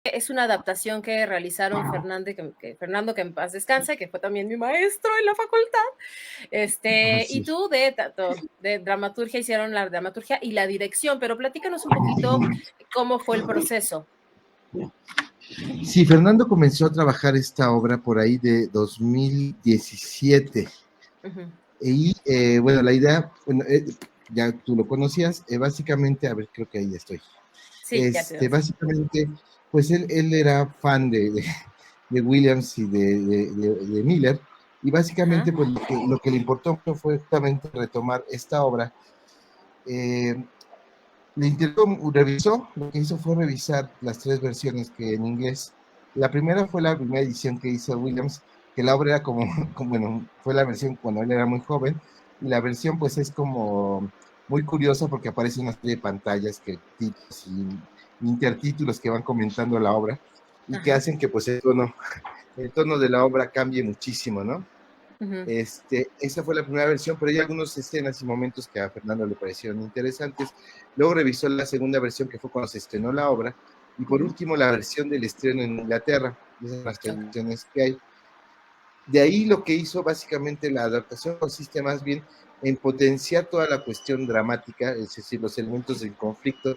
es una adaptación que realizaron Fernando, que en paz descanse, que fue también mi maestro en la facultad. Y Así. tú de tanto de dramaturgia hicieron la dramaturgia y la dirección, pero platícanos un poquito cómo fue el proceso. Sí, Fernando comenzó a trabajar esta obra por ahí de 2017. Ujú. Y bueno, la idea, bueno, ya tú lo conocías, básicamente, a ver, creo que ahí estoy. Sí, ya te veo. Básicamente, pues él era fan de Williams y de Miller, y Ajá. básicamente pues lo que le importó fue justamente retomar esta obra. Eh, Le intentó, revisó, lo que hizo fue revisar las tres versiones que en inglés. La primera fue la primera edición que hizo Williams, que la obra era como, bueno, fue la versión cuando él era muy joven, y la versión pues es como muy curiosa porque aparece una serie de pantallas que títulos y intertítulos que van comentando la obra y que Ajá. hacen que pues el tono de la obra cambie muchísimo, ¿no? Ujú. Esa fue la primera versión, pero hay algunas escenas y momentos que a Fernando le parecieron interesantes. Luego revisó la segunda versión, que fue cuando se estrenó la obra. Y por Ujú. último, la versión del estreno en Inglaterra. Esas son las tres Ok. versiones que hay. De ahí lo que hizo básicamente la adaptación consiste más bien en potenciar toda la cuestión dramática, es decir, los elementos del conflicto,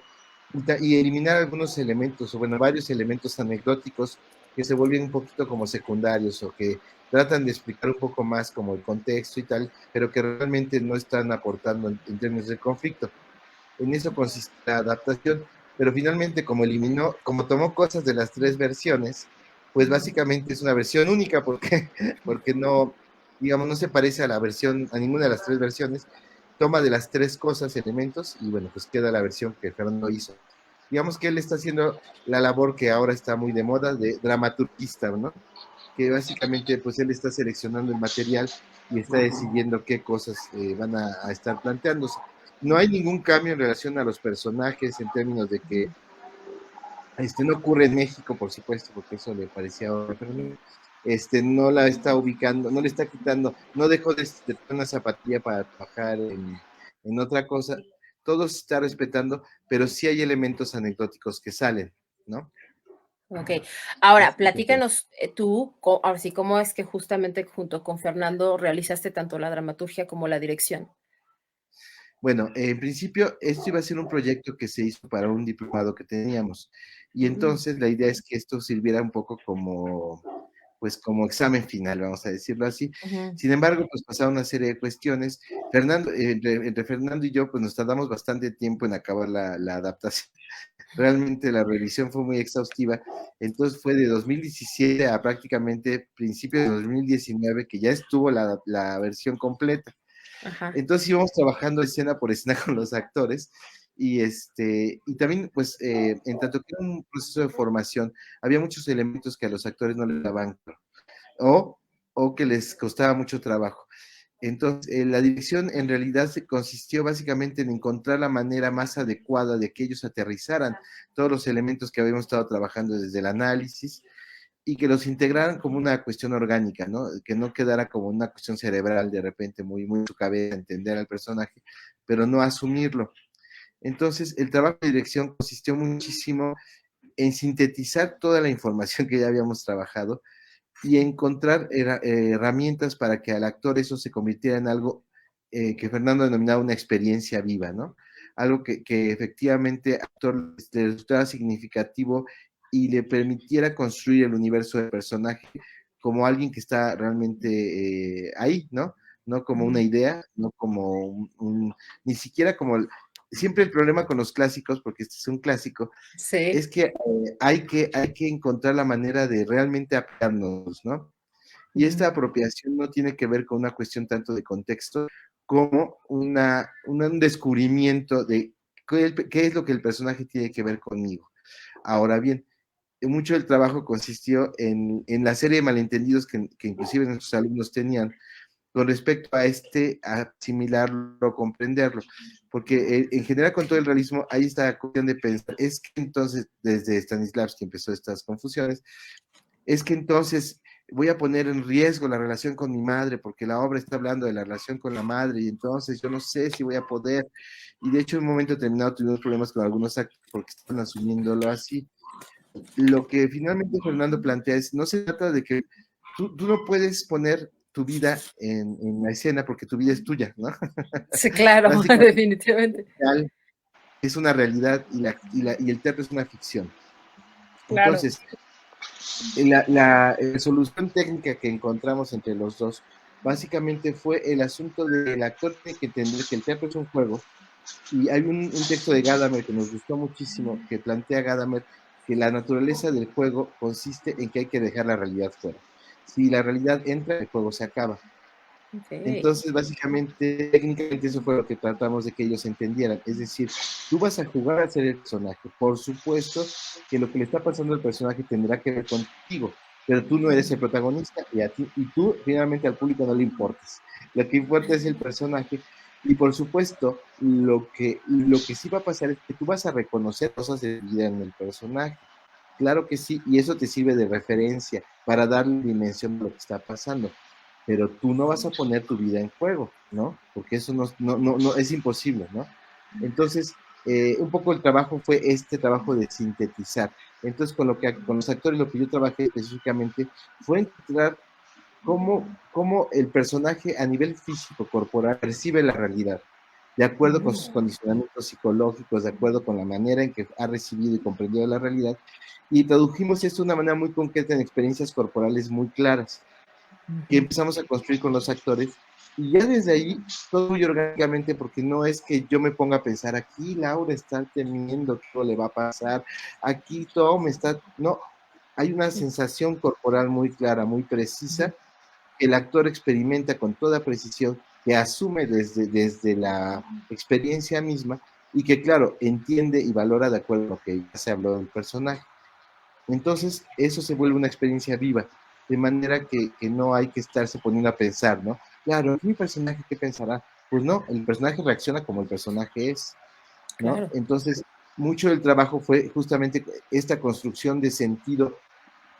y eliminar algunos elementos, o bueno, varios elementos anecdóticos que se vuelven un poquito como secundarios o que tratan de explicar un poco más como el contexto y tal, pero que realmente no están aportando en términos del conflicto. En eso consiste la adaptación, pero finalmente como eliminó, como tomó cosas de las tres versiones, pues Ujú. básicamente es una versión única porque, porque no, digamos, no se parece a la versión, a ninguna de las tres versiones, toma de las tres cosas, elementos, y bueno, pues queda la versión que Fernando hizo. Digamos que él está haciendo la labor que ahora está muy de moda de dramaturgista, ¿no? Que básicamente pues él está seleccionando el material y está decidiendo qué cosas van a estar planteándose. No hay ningún cambio en relación a los personajes en términos de que no ocurre en México, por supuesto, porque eso le parecía ahora, pero no, no la está ubicando, no le está quitando, no dejó de tener una zapatilla para trabajar en otra cosa, todo se está respetando, pero sí hay elementos anecdóticos que salen, ¿no? Ok. Ahora, Así que, pues, platícanos tú, ahora sí, cómo es que justamente junto con Fernando realizaste tanto la dramaturgia como la dirección. bueno, en principio, esto iba a ser un proyecto que se hizo para un diplomado que teníamos. Y Mm. entonces la idea es que esto sirviera un poco como, pues, como examen final, vamos a decirlo así. Ujú. Sin embargo, pues pasaron una serie de cuestiones. Fernando, entre Fernando y yo, pues nos tardamos bastante tiempo en acabar la adaptación. Realmente la revisión fue muy exhaustiva. Entonces fue de 2017 a prácticamente principios de 2019 que ya estuvo la versión completa. Ajá. Entonces íbamos trabajando escena por escena con los actores y también pues en tanto que era un proceso de formación, había muchos elementos que a los actores no les daban o, o que les costaba mucho trabajo. Entonces, la dirección en realidad se consistió básicamente en encontrar la manera más adecuada de que ellos aterrizaran todos los elementos que habíamos estado trabajando desde el análisis y que los integraran como una cuestión orgánica, ¿no? Que no quedara como una cuestión cerebral de repente, muy, muy en su cabeza, entender al personaje, pero no asumirlo. Entonces, el trabajo de dirección consistió muchísimo en sintetizar toda la información que ya habíamos trabajado y encontrar herramientas para que al actor eso se convirtiera en algo que Fernando denominaba una experiencia viva, ¿no? Algo que efectivamente al actor le resultara significativo y le permitiera construir el universo del personaje como alguien que está realmente ahí, ¿no? No como una Ujú. idea, no como ni siquiera como, siempre el problema con los clásicos, porque este es un clásico, es Sí. que hay que encontrar la manera de realmente apearnos, ¿no? Y esta Ujú. apropiación no tiene que ver con una cuestión tanto de contexto como un descubrimiento de qué es lo que el personaje tiene que ver conmigo. Ahora bien, mucho del trabajo consistió en la serie de malentendidos que inclusive nuestros alumnos tenían con respecto a asimilarlo, comprenderlo, porque en general con todo el realismo hay esta cuestión de pensar, es que entonces, desde Stanislavski empezó estas confusiones, es que entonces voy a poner en riesgo la relación con mi madre, porque la obra está hablando de la relación con la madre, y entonces yo no sé si voy a poder, y de hecho en un momento determinado tuvimos problemas con algunos actos porque están asumiéndolo así, lo que finalmente Fernando plantea es, no se trata de que tú no puedes poner tu vida en la escena porque tu vida es tuya, ¿no? Sí, claro, Básicamente definitivamente. es una realidad y el teatro es una ficción. Claro. Entonces, la solución técnica que encontramos entre los dos básicamente fue el asunto del actor tiene que entender que el teatro es un juego y hay un texto de Gadamer que nos gustó muchísimo que plantea Gadamer que la naturaleza del juego consiste en que hay que dejar la realidad fuera. Si la realidad entra, el juego se acaba. Ok. Entonces, básicamente, técnicamente eso fue lo que tratamos de que ellos entendieran. Es decir, tú vas a jugar a ser el personaje. Por supuesto que lo que le está pasando al personaje tendrá que ver contigo, pero tú no eres el protagonista y tú finalmente al público no le importas. Lo que importa es el personaje y por supuesto lo que sí va a pasar es que tú vas a reconocer cosas de vida en el personaje. Claro que sí, y eso te sirve de referencia para darle dimensión a lo que está pasando, pero tú no vas a poner tu vida en juego, ¿no? Porque eso no es imposible, ¿no? Entonces, un poco el trabajo fue este trabajo de sintetizar. Entonces, con los actores lo que yo trabajé específicamente fue encontrar cómo el personaje a nivel físico, corporal, percibe la realidad, de acuerdo con sus condicionamientos psicológicos, de acuerdo con la manera en que ha recibido y comprendido la realidad, y tradujimos esto de una manera muy concreta en experiencias corporales muy claras, que empezamos a construir con los actores, y ya desde ahí, todo muy orgánicamente, porque no es que yo me ponga a pensar, aquí Laura está temiendo que le va a pasar, aquí Tom está, no, hay una sensación corporal muy clara, muy precisa, que el actor experimenta con toda precisión, que asume desde la experiencia misma y que, claro, entiende y valora de acuerdo a lo que ya se habló del personaje. Entonces, eso se vuelve una experiencia viva, de manera que no hay que estarse poniendo a pensar, ¿no? Claro, mi personaje, ¿qué pensará? Pues no, el personaje reacciona como el personaje es, ¿no? Claro. Entonces, mucho del trabajo fue justamente esta construcción de sentido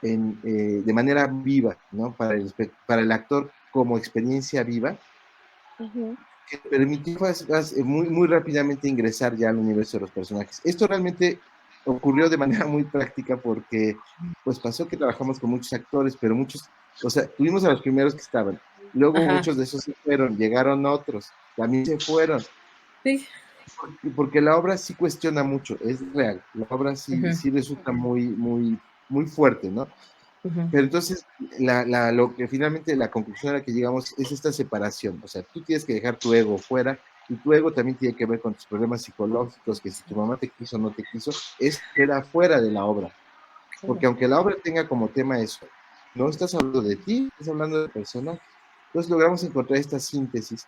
de manera viva, ¿no? Para el actor como experiencia viva, Ujú. que permitió muy, muy rápidamente ingresar ya al universo de los personajes. Esto realmente ocurrió de manera muy práctica porque pues pasó que trabajamos con muchos actores, pero muchos, o sea, tuvimos a los primeros que estaban, luego Ajá. muchos de esos se fueron, llegaron otros, también se fueron, Sí. porque la obra sí cuestiona mucho, es real, la obra Ujú, sí resulta muy, muy, muy fuerte, ¿no? ujú. Pero entonces, lo que finalmente la conclusión a la que llegamos es esta separación. O sea, tú tienes que dejar tu ego fuera y tu ego también tiene que ver con tus problemas psicológicos, que si tu mamá te quiso o no te quiso, es queda fuera de la obra. Claro. Porque aunque la obra tenga como tema eso, no estás hablando de ti, estás hablando de personaje. Entonces logramos encontrar esta síntesis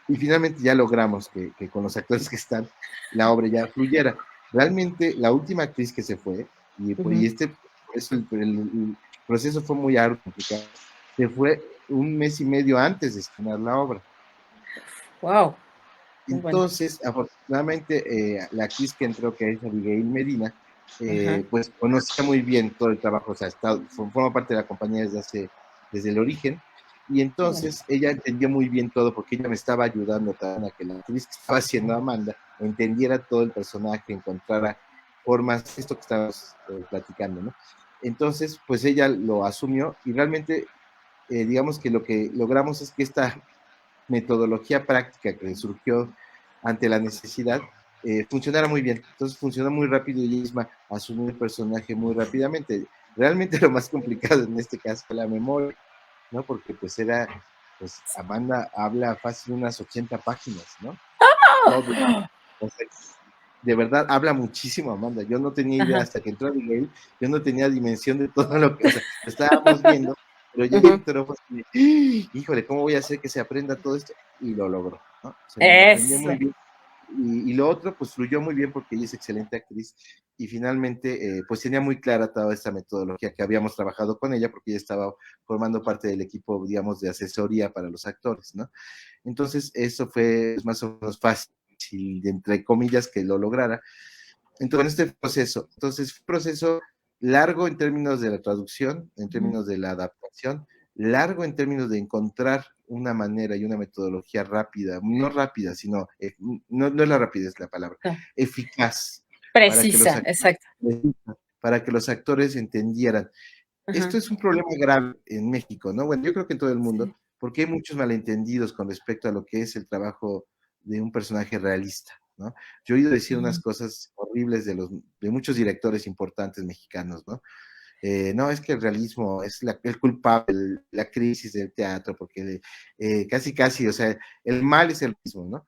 y finalmente ya logramos que con los actores que están, la obra ya fluyera. Realmente la última actriz que se fue, y Ujú. por eso el proceso fue muy arduo, complicado, se fue un mes y medio antes de estrenar la obra. Wow. Muy bueno. Entonces, afortunadamente, la actriz que entró, que es Abigail Medina, Ajá. pues conocía muy bien todo el trabajo, o sea, forma parte de la compañía desde el origen, y Qué bueno. entonces ella entendió muy bien todo, porque ella me estaba ayudando también a que la actriz que estaba haciendo Amanda entendiera todo el personaje, encontrara formas, esto que estábamos platicando, ¿no? Entonces, pues ella lo asumió y realmente, digamos que lo que logramos es que esta metodología práctica que surgió ante la necesidad, funcionara muy bien. Entonces funcionó muy rápido y ella misma asumió el personaje muy rápidamente. Realmente lo más complicado en este caso fue la memoria, ¿no? Porque pues Amanda habla fácil unas 80 páginas, ¿no? Todo. O sea, de verdad habla muchísimo Amanda. Yo no tenía idea Ajá. hasta que entró Miguel, yo no tenía dimensión de todo lo que, o sea, lo estábamos viendo, pero ya Ujú. entró, pues, híjole, ¿cómo voy a hacer que se aprenda todo esto? Y lo logró, ¿no? Se lo aprendió Eso. muy bien. Y lo otro, pues fluyó muy bien porque ella es excelente actriz y finalmente, pues tenía muy clara toda esta metodología que habíamos trabajado con ella porque ella estaba formando parte del equipo, digamos, de asesoría para los actores, ¿no? Entonces, eso fue más o menos fácil, entre comillas, que lo lograra. Entonces, este proceso, entonces, fue un proceso largo en términos de la traducción, en Ujú. términos de la adaptación, largo en términos de encontrar una manera y una metodología rápida, no rápida, sino, no es la rapidez la palabra, Ah, eficaz, para que los precisa, actores, exacto. para que los actores entendieran. Esto Ajá, es un problema grave en México, ¿no? Bueno, yo creo que en todo el mundo, sí. porque hay muchos malentendidos con respecto a lo que es el trabajo de un personaje realista, ¿no? Yo he oído decir unas Ujú, cosas horribles de muchos directores importantes mexicanos, ¿no? No, es que el realismo es el culpable, la crisis del teatro, porque casi, casi, o sea, el mal es el mismo, ¿no?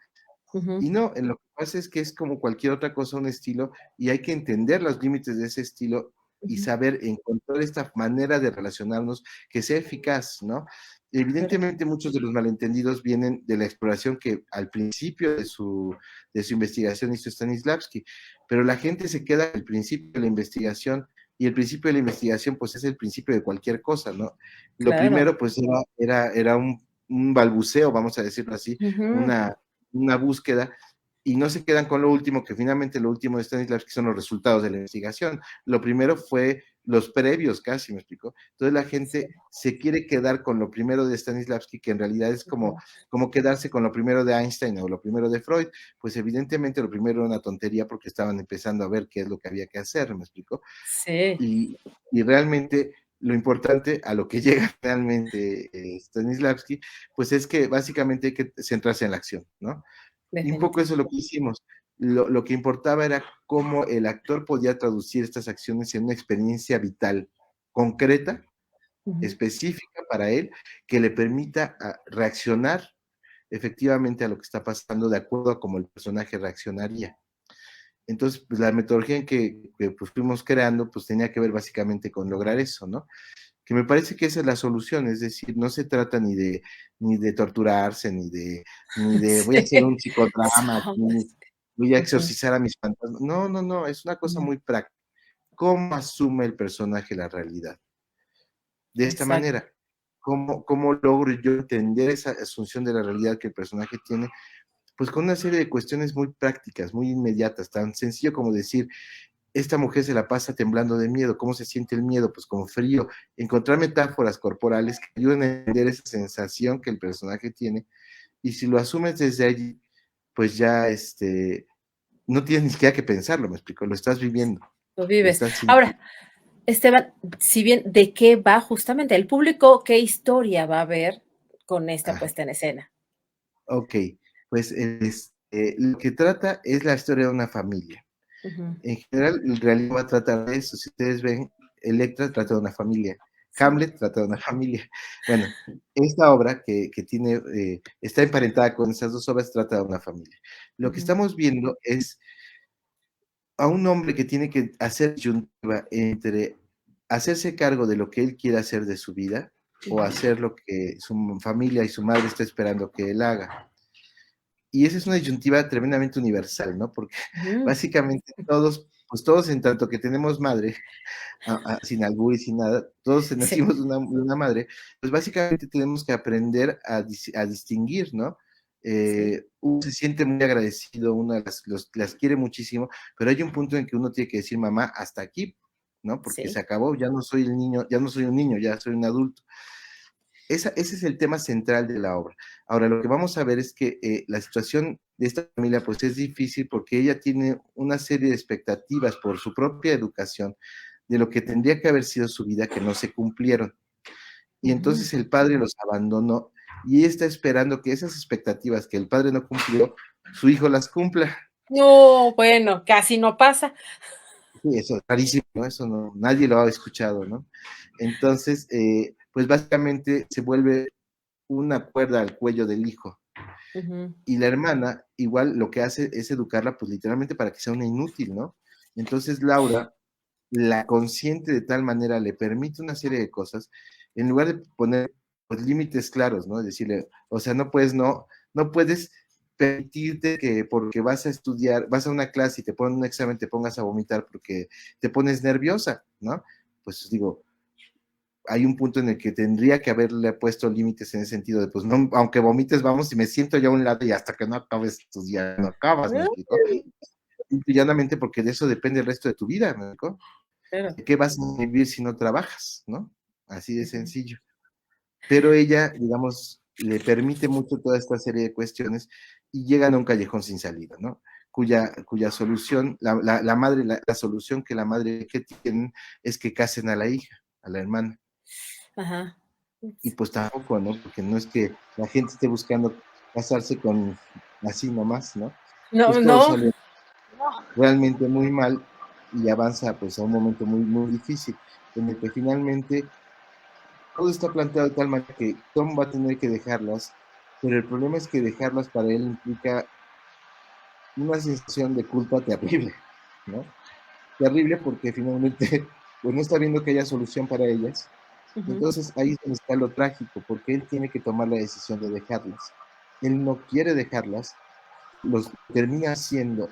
ujú, Y no, lo que pasa es que es como cualquier otra cosa, un estilo, y hay que entender los límites de ese estilo y ujú, saber encontrar esta manera de relacionarnos que sea eficaz, ¿no? claro, Evidentemente, muchos de los malentendidos vienen de la exploración que al principio de su investigación hizo Stanislavski, pero la gente se queda al principio de la investigación y el principio de la investigación, pues es el principio de cualquier cosa, ¿no? Lo claro. primero, pues era un balbuceo, vamos a decirlo así, Ujú, una búsqueda y no se quedan con lo último, que finalmente lo último de Stanislavski son los resultados de la investigación. Lo primero fue los previos, casi, ¿me explicó? Entonces la sí, gente se quiere quedar con lo primero de Stanislavski, que en realidad es como, ujú, como quedarse con lo primero de Einstein o lo primero de Freud. Pues evidentemente lo primero era una tontería porque estaban empezando a ver qué es lo que había que hacer, ¿me explicó? sí, Y realmente lo importante a lo que llega realmente Stanislavski, pues es que básicamente hay que centrarse en la acción, ¿no? Y un poco eso es lo definitivamente. que hicimos. Lo que importaba era cómo el actor podía traducir estas acciones en una experiencia vital, concreta, Ujú, específica para él, que le permita reaccionar efectivamente a lo que está pasando de acuerdo a cómo el personaje reaccionaría. Entonces, pues la metodología que pues, fuimos creando, pues tenía que ver básicamente con lograr eso, ¿no? Que me parece que esa es la solución, es decir, no se trata ni de torturarse, ni de voy a hacer sí, un psicodrama aquí, somos, voy a ujú, exorcizar a mis fantasmas. No, no, no, es una cosa ujú, muy práctica. ¿Cómo asume el personaje la realidad? De esta exacto. manera, ¿cómo logro yo entender esa asunción de la realidad que el personaje tiene? Pues con una serie de cuestiones muy prácticas, muy inmediatas, tan sencillo como decir, esta mujer se la pasa temblando de miedo. ¿Cómo se siente el miedo? Pues con frío. Encontrar metáforas corporales que ayuden a entender esa sensación que el personaje tiene. Y si lo asumes desde allí, pues ya no tienes ni siquiera que pensarlo, me explico, lo estás viviendo, Lo lo vives. estás sintiendo. Ahora, Esteban, si bien, ¿de qué va justamente el público? ¿Qué historia va a ver con esta Ah, puesta en escena? ok, pues lo que trata es la historia de una familia. Ujú, En general, el realismo va a tratar de eso. Si ustedes ven, Electra trata de una familia, sí, Hamlet trata de una familia. Bueno, esta obra que tiene, está emparentada con esas dos obras, trata de una familia. Lo que ujú, estamos viendo es a un hombre que tiene que hacer disyuntiva entre hacerse cargo de lo que él quiere hacer de su vida o ujú, hacer lo que su familia y su madre está esperando que él haga. Y esa es una disyuntiva tremendamente universal, ¿no? Porque ujú, básicamente todos, pues todos en tanto que tenemos madre, sin albur y sin nada, todos sí, nacimos de una madre, pues básicamente tenemos que aprender a distinguir, ¿no? sí, Uno se siente muy agradecido, uno las quiere muchísimo, pero hay un punto en que uno tiene que decir, mamá, hasta aquí, ¿no? Porque se sí, acabó, ya no soy el niño, ya no soy un niño, ya soy un adulto. Ese es el tema central de la obra. Ahora, lo que vamos a ver es que la situación de esta familia pues es difícil porque ella tiene una serie de expectativas por su propia educación de lo que tendría que haber sido su vida que no se cumplieron. Y ujú. entonces el padre los abandonó y ella está esperando que esas expectativas que el padre no cumplió, su hijo las cumpla. No, bueno, casi no pasa. Sí, eso es rarísimo, ¿no? Eso no, nadie lo ha escuchado, ¿no? Entonces, pues básicamente se vuelve una cuerda al cuello del hijo. Ujú, Y la hermana, igual lo que hace es educarla, pues literalmente para que sea una inútil, ¿no? Entonces Laura la consiente de tal manera, le permite una serie de cosas, en lugar de poner pues, límites claros, ¿no? Decirle, o sea, no puedes permitirte que porque vas a estudiar, vas a una clase y te ponen un examen, te pongas a vomitar porque te pones nerviosa, ¿no? Pues digo, hay un punto en el que tendría que haberle puesto límites en ese sentido de, pues, no, aunque vomites, vamos, y me siento ya a un lado y hasta que no acabes estudiar, no acabas, ¿me explico? Y llanamente porque de eso depende el resto de tu vida, ¿me explico? claro. ¿De qué vas a vivir si no trabajas, no? Así de Ujú, sencillo. Pero ella, digamos, le permite mucho toda esta serie de cuestiones y llegan a un callejón sin salida, ¿no? cuya solución, la madre, la solución que la madre que tienen es que casen a la hija, a la hermana. Ajá. Y pues tampoco, ¿no? Porque no es que la gente esté buscando casarse con así nomás, ¿no? No, Pues todo no. sale realmente muy mal y avanza pues a un momento muy, muy difícil, en el que finalmente todo está planteado de tal manera que Tom va a tener que dejarlas, pero el problema es que dejarlas para él implica una sensación de culpa terrible, ¿no? Terrible porque finalmente pues no está viendo que haya solución para ellas. Entonces ahí es donde está lo trágico, porque él tiene que tomar la decisión de dejarlas. Él no quiere dejarlas, los termina haciendo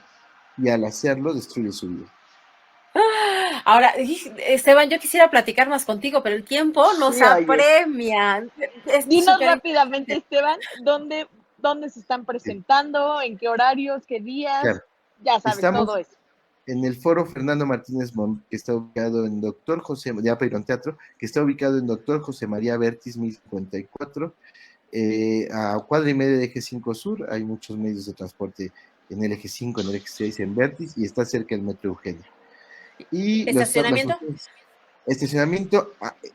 y al hacerlo destruye su vida. Ahora, Esteban, yo quisiera platicar más contigo, pero el tiempo nos Sí, oye. apremia. Es Dinos súper rápidamente, importante. Esteban, ¿dónde se están presentando? ¿En qué horarios? ¿Qué días? Claro, Ya sabes, estamos todo eso. en el foro Fernando Martínez Montt, que está ubicado en Doctor José, ya Peirón Teatro, que está ubicado en Doctor José María Vértiz 1054, a cuadra y media de Eje 5 Sur. Hay muchos medios de transporte en el Eje 5, en el Eje 6, en Vértiz, y está cerca del Metro Eugenia. Y las ¿Estacionamiento? funciones, estacionamiento,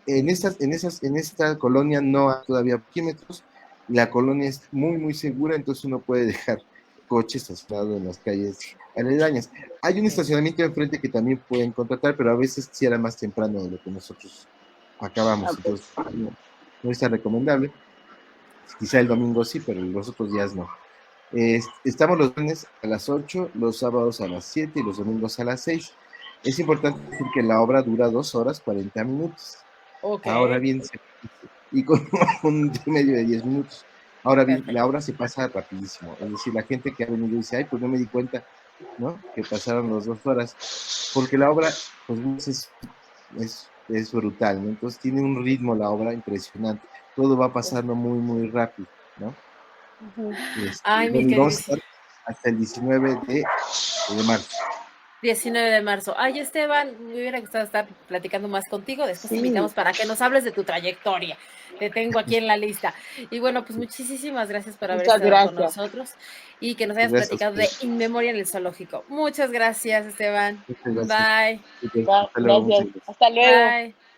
en esta colonia no hay todavía parquímetros. La colonia es muy, muy segura, entonces uno puede dejar coches estacionados en las calles aledañas. Hay un estacionamiento enfrente que también pueden contratar, pero a veces sí era más temprano de lo que nosotros acabamos, Okay. entonces no es tan recomendable. Quizá el domingo sí, pero los otros días no. Estamos los lunes a las 8, los sábados a las 7 y los domingos a las 6. Es importante decir que la obra dura 2 horas 40 minutos. Ok, Ahora bien, y con un medio de 10 minutos. Ahora bien, la perfecto. obra se pasa rapidísimo. Es decir, la gente que ha venido dice, ay, pues no me di cuenta, ¿no? Que pasaron las 2 horas. Porque la obra, pues es brutal, ¿no? Entonces tiene un ritmo la obra impresionante. Todo va pasando muy, muy rápido, ¿no? Ay, mi Bueno, y vamos a queridísimo. estar hasta el 19 de marzo. 19 de marzo. Ay, Esteban, me hubiera gustado estar platicando más contigo. Después te Sí, invitamos para que nos hables de tu trayectoria. Te tengo aquí en la lista. Y bueno, pues muchísimas gracias por haber muchas estado con gracias. nosotros y que nos hayas Gracias a platicado de ustedes. In Memoria en el Zoológico. Muchas gracias, Esteban. Muchas gracias. Bye. Hasta luego, muchas Gracias. gracias. Hasta luego. Bye.